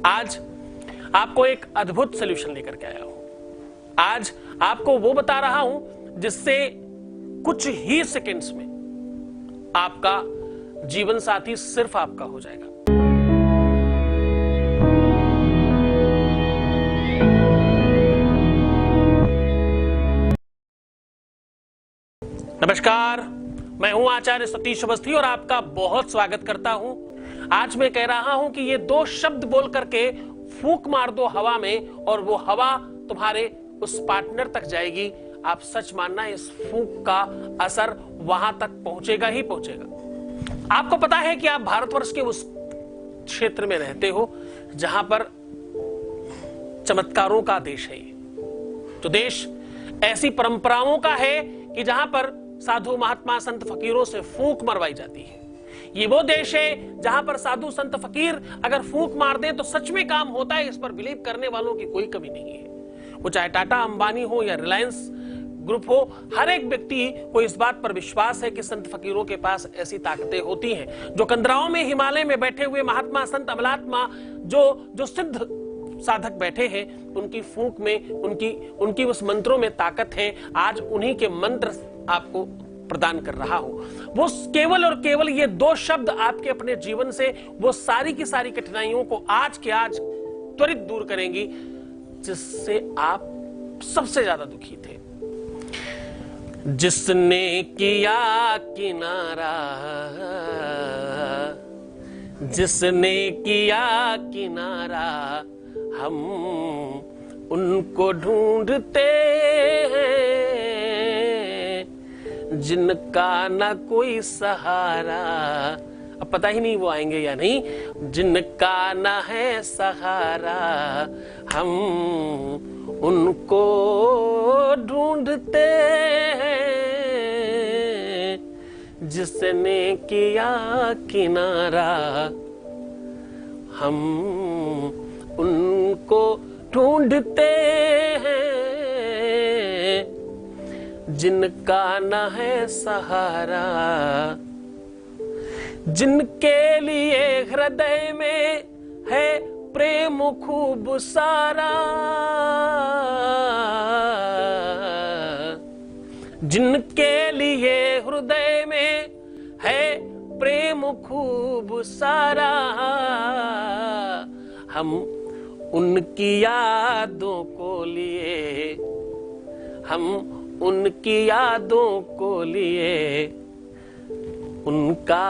आज आपको एक अद्भुत सॉल्यूशन लेकर के आया हूं। आज आपको वो बता रहा हूं जिससे कुछ ही सेकंड्स में आपका जीवन साथी सिर्फ आपका हो जाएगा। नमस्कार, मैं हूं आचार्य सतीश अवस्थी और आपका बहुत स्वागत करता हूं। आज मैं कह रहा हूं कि ये दो शब्द बोल करके फूंक मार दो हवा में और वो हवा तुम्हारे उस पार्टनर तक जाएगी। आप सच मानना, इस फूंक का असर वहां तक पहुंचेगा ही पहुंचेगा। आपको पता है कि आप भारतवर्ष के उस क्षेत्र में रहते हो जहां पर चमत्कारों का देश है। तो देश ऐसी परंपराओं का है कि जहां पर साधु महात्मा संत फकीरों से फूंक मरवाई जाती है। ये वो देश है जहां पर साधु संत फकीर अगर फूंक मार दें तो सच में काम होता है। इस पर बिलीव करने वालों की कोई कमी नहीं है। वो चाहे टाटा अंबानी हो या रिलायंस ग्रुप हो, हर एक व्यक्ति को इस बात पर विश्वास है कि संत फकीरों के पास ऐसी ताकतें होती हैं। जो कंदराओं में हिमालय में बैठे हुए महात्मा संत अमलात्मा जो सिद्ध साधक बैठे हैं, उनकी फूंक में उनकी उस मंत्रों में ताकत है। आज उन्हीं के मंत्र आपको प्रदान कर रहा हूं। वो केवल और केवल ये दो शब्द आपके अपने जीवन से वो सारी की सारी कठिनाइयों को आज के आज त्वरित दूर करेंगी जिससे आप सबसे ज्यादा दुखी थे। जिसने किया किनारा, जिसने किया किनारा, हम उनको ढूंढते हैं जिनका ना कोई सहारा। अब पता ही नहीं वो आएंगे या नहीं। जिनका ना है सहारा, हम उनको ढूंढते हैं। जिसने किया किनारा, हम उनको ढूंढते हैं जिनका न है सहारा। जिनके लिए हृदय में है प्रेम खूब सारा, जिनके लिए हृदय में है प्रेम खूब सारा, हम उनकी यादों को लिए, हम उनकी यादों को लिए उनका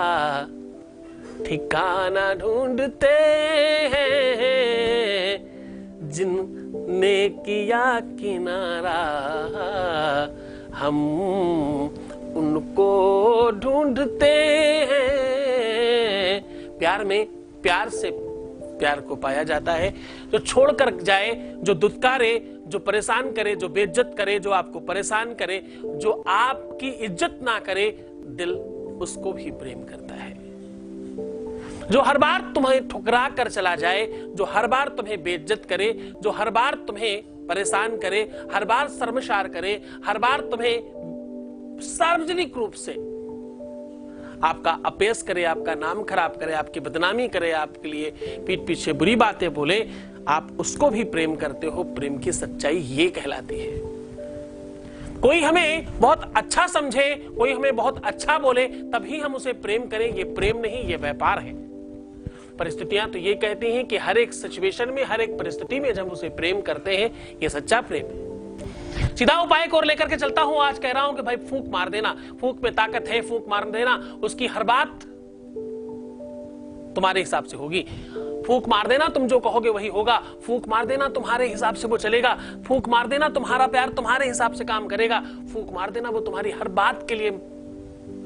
ठिकाना ढूंढते हैं। जिनने किया किनारा, हम उनको ढूंढते हैं। प्यार में प्यार से प्यार को पाया जाता है। जो छोड़कर जाए, जो दुत्कारे, जो परेशान करे, जो बेइज्जत करे, जो आपको परेशान करे, जो आपकी इज्जत ना करे, दिल उसको भी प्रेम करता है। जो हर बार तुम्हें ठुकरा कर चला जाए, जो हर बार तुम्हें बेइज्जत करे, जो हर बार तुम्हें परेशान करे, हर बार शर्मसार करे, हर बार तुम्हें सार्वजनिक रूप से आपका अपयश करे, आपका नाम खराब करे, आपकी बदनामी करे, आपके लिए पीठ पीछे बुरी बातें बोले, आप उसको भी प्रेम करते हो। प्रेम की सच्चाई ये कहलाती है। कोई हमें बहुत अच्छा समझे, कोई हमें बहुत अच्छा बोले, तभी हम उसे प्रेम करें। ये प्रेम नहीं, ये व्यापार है। परिस्थितियां तो ये कहती हैं कि हर एक सिचुएशन में, हर एक परिस्थिति में जब उसे प्रेम करते हैं, ये सच्चा प्रेम है। सीधा उपाय को लेकर के चलता हूं। आज कह रहा हूं कि भाई फूंक मार देना, फूंक में ताकत है, फूंक मार देना। उसकी हर बात तुम्हारे हिसाब से होगी। फूंक मार देना, तुम जो कहोगे वही होगा। फूंक मार देना, तुम्हारे हिसाब से वो चलेगा। फूंक मार देना, तुम्हारा प्यार तुम्हारे हिसाब से काम करेगा। फूंक मार देना, वो तुम्हारी हर बात के लिए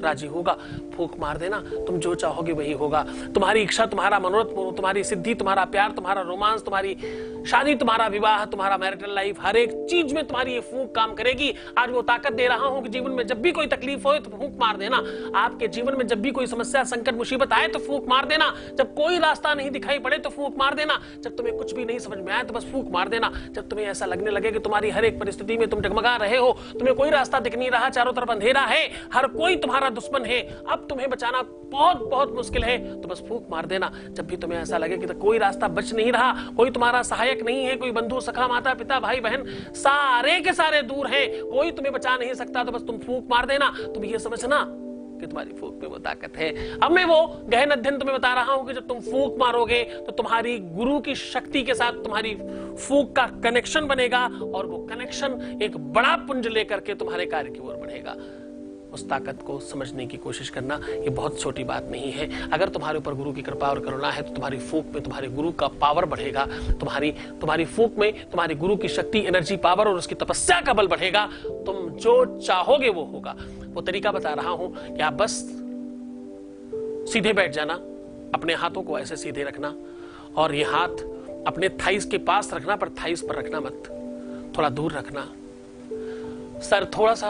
राजी होगा। फूंक मार देना, तुम जो चाहोगे वही होगा। तुम्हारी इच्छा, तुम्हारा मनोरथ, तुम्हारी सिद्धि, तुम्हारा प्यार, तुम्हारा रोमांस, तुम्हारी शादी, तुम्हारा विवाह, तुम्हारा मैरिटल लाइफ, हर एक चीज में तुम्हारी ये फूंक काम करेगी। आज वो ताकत दे रहा हूं कि जीवन में जब भी कोई तकलीफ हो तो फूंक मार देना। आपके जीवन में जब भी कोई समस्या, संकट, मुसीबत आए तो फूंक मार देना। जब कोई रास्ता नहीं दिखाई पड़े तो फूंक मार देना। जब तुम्हें कुछ भी नहीं समझ में आए तो बस फूंक मार देना। जब तुम्हें ऐसा लगने लगे कि तुम्हारी हर एक परिस्थिति में तुम डगमगा रहे हो, तुम्हें कोई रास्ता दिख नहीं रहा, चारों तरफ अंधेरा है, हर कोई तुम्हारा तुम्हारा दुश्मन है, अब तुम्हें बचाना बहुत बहुत मुश्किल है, तो बस फूंक मार देना। जब भी तुम्हें ऐसा लगे कि तो कोई रास्ता बच नहीं रहा, कोई तुम्हारा सहायक नहीं है, कोई बंधु सखा माता पिता भाई बहन सारे के सारे दूर हैं, कोई तुम्हें बचा नहीं सकता, तो बस तुम फूंक मार देना। तुम ये समझना कि तुम्हारी फूंक में वो ताकत है। अब मैं वो गहन अध्ययन तुम्हें बता रहा हूं कि जब तुम फूंक मारोगे तो तुम्हारी गुरु की शक्ति के साथ तुम्हारी फूंक का कनेक्शन बनेगा और वो कनेक्शन एक बड़ा पुंज लेकर के तुम्हारे कार्य की ओर बढ़ेगा। उस ताकत को समझने की कोशिश करना, ये बहुत छोटी बात नहीं है। अगर तुम्हारे ऊपर गुरु की कृपा और करुणा है तो तुम्हारी फूंक में तुम्हारे गुरु का पावर बढ़ेगा, तुम्हारी फूंक में तुम्हारे गुरु की शक्ति, एनर्जी, पावर और उसकी तपस्या का बल बढ़ेगा। तुम जो चाहोगे वो होगा। वो तरीका बता रहा हूं कि आप बस सीधे बैठ जाना, अपने हाथों को ऐसे सीधे रखना और ये हाथ अपने थाइस के पास रखना, पर थाइस पर रखना मत, थोड़ा दूर रखना। सर थोड़ा सा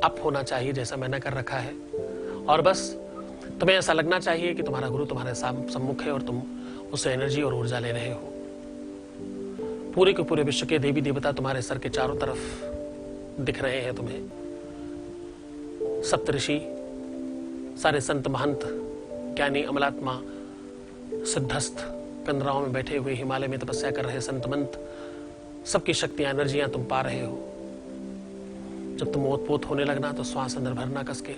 अप होना चाहिए जैसा मैंने कर रखा है, और बस तुम्हें ऐसा लगना चाहिए कि तुम्हारा गुरु तुम्हारे सम्मुख है और तुम उससे एनर्जी और ऊर्जा ले रहे हो। पूरे के पूरे विश्व के देवी देवता तुम्हारे सर के चारों तरफ दिख रहे हैं तुम्हें। सप्तऋषि, सारे संत महंत, ज्ञानी, अमलात्मा, सिद्धस्थ, कंदराओं में बैठे हुए, हिमालय में तपस्या कर रहे संत मंत, सबकी शक्तियां, एनर्जियां तुम पा रहे हो। जब तुम ओतपोत होने लगना तो श्वास अंदर भरना कसके।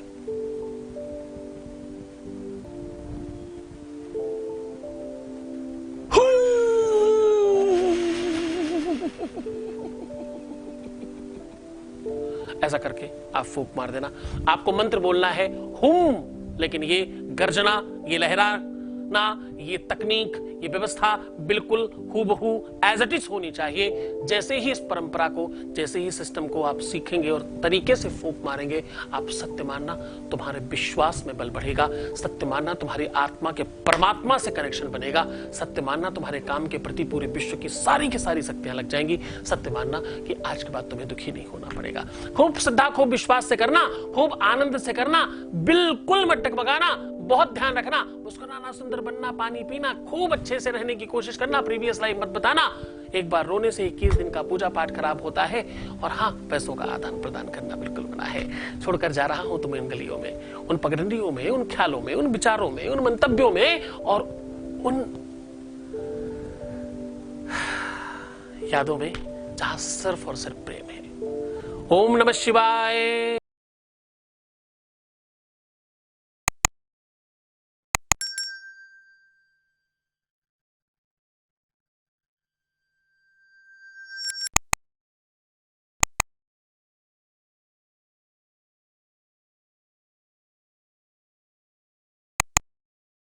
ऐसा करके आप फूंक मार देना। आपको मंत्र बोलना है हुम, लेकिन ये गर्जना, ये लहराना, ये तकनीक, ये व्यवस्था बिल्कुल हूबहू एज इट इज होनी चाहिए। जैसे ही इस परंपरा को, जैसे ही सिस्टम को आप सीखेंगे और तरीके से फूंक मारेंगे, आप सत्य मानना, तुम्हारे विश्वास में बल बढ़ेगा। सत्य मानना, तुम्हारी आत्मा के परमात्मा से कनेक्शन बनेगा। सत्य मानना, तुम्हारे काम के प्रति पूरे विश्व की सारी शक्तियां लग जाएंगी। सत्य मानना कि आज के बाद तुम्हें दुखी नहीं होना पड़ेगा। खूब श्रद्धा, खूब विश्वास से करना, खूब आनंद से करना, बिल्कुल मत डगमगाना, बहुत ध्यान रखना, मुस्कुराना, सुंदर बनना, पानी पीना, खूब अच्छे से रहने की कोशिश करना, प्रीवियस लाइफ मत बताना। एक बार रोने से 21 दिन का पूजा पाठ खराब होता है। और हाँ, पैसों का आदान प्रदान करना बिल्कुल मना है। छोड़कर जा रहा हूं तुम्हें इन गलियों में, उन पगडंडियों में, उन ख्यालों में, उन विचारों में, उन मंतव्यों में और उन यादों में जहां सिर्फ और सिर्फ प्रेम है। ओम नमः शिवाय।